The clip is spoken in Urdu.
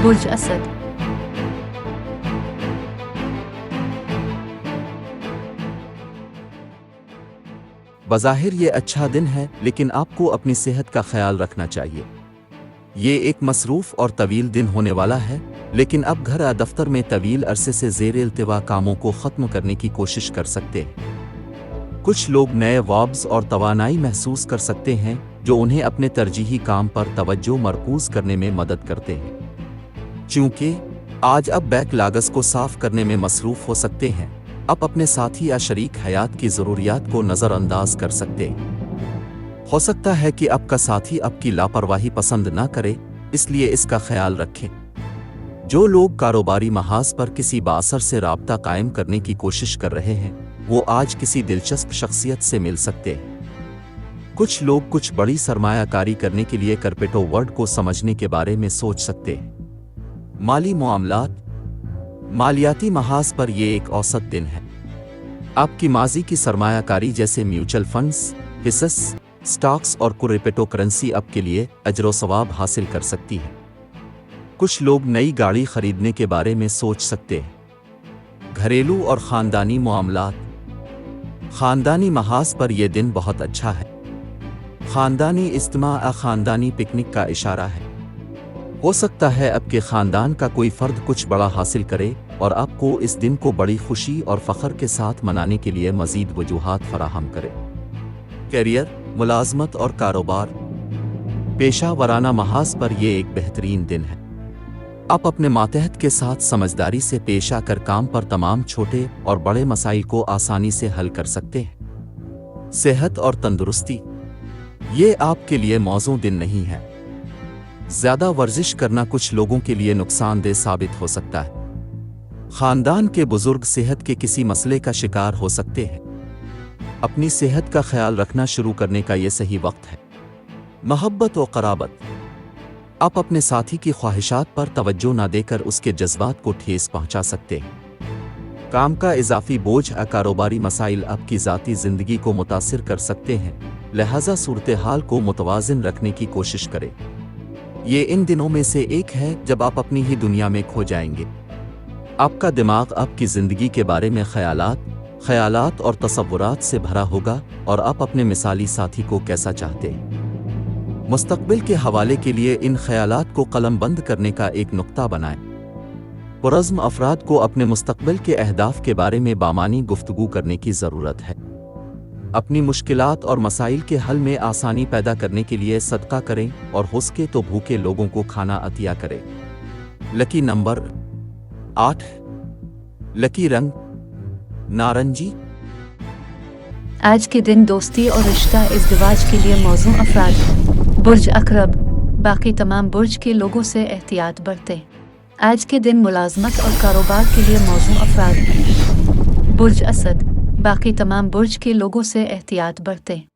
برج اسد۔ بظاہر یہ اچھا دن ہے، لیکن آپ کو اپنی صحت کا خیال رکھنا چاہیے۔ یہ ایک مصروف اور طویل دن ہونے والا ہے، لیکن اب گھر یا دفتر میں طویل عرصے سے زیر التوا کاموں کو ختم کرنے کی کوشش کر سکتے ہیں۔ کچھ لوگ نئے وابز اور توانائی محسوس کر سکتے ہیں جو انہیں اپنے ترجیحی کام پر توجہ مرکوز کرنے میں مدد کرتے ہیں۔ چونکہ آج اب بیک لاگس کو صاف کرنے میں مصروف ہو سکتے ہیں، آپ اپنے ساتھی یا شریک حیات کی ضروریات کو نظر انداز کر سکتے ہیں۔ ہو سکتا ہے کہ آپ کا ساتھی آپ کی لاپرواہی پسند نہ کرے، اس لیے اس کا خیال رکھیں۔ جو لوگ کاروباری محاذ پر کسی بااثر سے رابطہ قائم کرنے کی کوشش کر رہے ہیں، وہ آج کسی دلچسپ شخصیت سے مل سکتے ہیں۔ کچھ لوگ کچھ بڑی سرمایہ کاری کرنے کے لیے کرپٹو ورڈ کو سمجھنے کے بارے میں سوچ سکتے ہیں۔ مالی معاملات۔ مالیاتی محاذ پر یہ ایک اوسط دن ہے۔ آپ کی ماضی کی سرمایہ کاری جیسے میوچل فنڈز، حصص، سٹاکس اور کرپٹو کرنسی آپ کے لیے اجر و ثواب حاصل کر سکتی ہے۔ کچھ لوگ نئی گاڑی خریدنے کے بارے میں سوچ سکتے ہیں۔ گھریلو اور خاندانی معاملات۔ خاندانی محاذ پر یہ دن بہت اچھا ہے۔ خاندانی اجتماع یا خاندانی پکنک کا اشارہ ہے۔ ہو سکتا ہے آپ کے خاندان کا کوئی فرد کچھ بڑا حاصل کرے اور آپ کو اس دن کو بڑی خوشی اور فخر کے ساتھ منانے کے لیے مزید وجوہات فراہم کرے۔ کیریئر، ملازمت اور کاروبار۔ پیشہ ورانہ محاذ پر یہ ایک بہترین دن ہے۔ آپ اپنے ماتحت کے ساتھ سمجھداری سے پیش آ کر کام پر تمام چھوٹے اور بڑے مسائل کو آسانی سے حل کر سکتے ہیں۔ صحت اور تندرستی۔ یہ آپ کے لیے موزوں دن نہیں ہے۔ زیادہ ورزش کرنا کچھ لوگوں کے لیے نقصان دہ ثابت ہو سکتا ہے۔ خاندان کے بزرگ صحت کے کسی مسئلے کا شکار ہو سکتے ہیں۔ اپنی صحت کا خیال رکھنا شروع کرنے کا یہ صحیح وقت ہے۔ محبت و قرابت۔ آپ اپنے ساتھی کی خواہشات پر توجہ نہ دے کر اس کے جذبات کو ٹھیس پہنچا سکتے ہیں۔ کام کا اضافی بوجھ یا کاروباری مسائل آپ کی ذاتی زندگی کو متاثر کر سکتے ہیں، لہذا صورتحال کو متوازن رکھنے کی کوشش کریں۔ یہ ان دنوں میں سے ایک ہے جب آپ اپنی ہی دنیا میں کھو جائیں گے۔ آپ کا دماغ آپ کی زندگی کے بارے میں خیالات اور تصورات سے بھرا ہوگا اور آپ اپنے مثالی ساتھی کو کیسا چاہتے ہیں۔ مستقبل کے حوالے کے لیے ان خیالات کو قلم بند کرنے کا ایک نقطہ بنائیں۔ پرعزم افراد کو اپنے مستقبل کے اہداف کے بارے میں بامعنی گفتگو کرنے کی ضرورت ہے۔ اپنی مشکلات اور مسائل کے حل میں آسانی پیدا کرنے کے لیے صدقہ کریں اور ہو سکے تو بھوکے لوگوں کو کھانا عطیہ کریں۔ لکی نمبر 8۔ لکی رنگ نارنجی۔ آج کے دن دوستی اور رشتہ ازدواج کے لیے موزوں افراد۔ برج عقرب۔ باقی تمام برج کے لوگوں سے احتیاط برتیں۔ آج کے دن ملازمت اور کاروبار کے لیے موزوں افراد۔ برج اسد۔ باقی تمام برج کے لوگوں سے احتیاط برتیں۔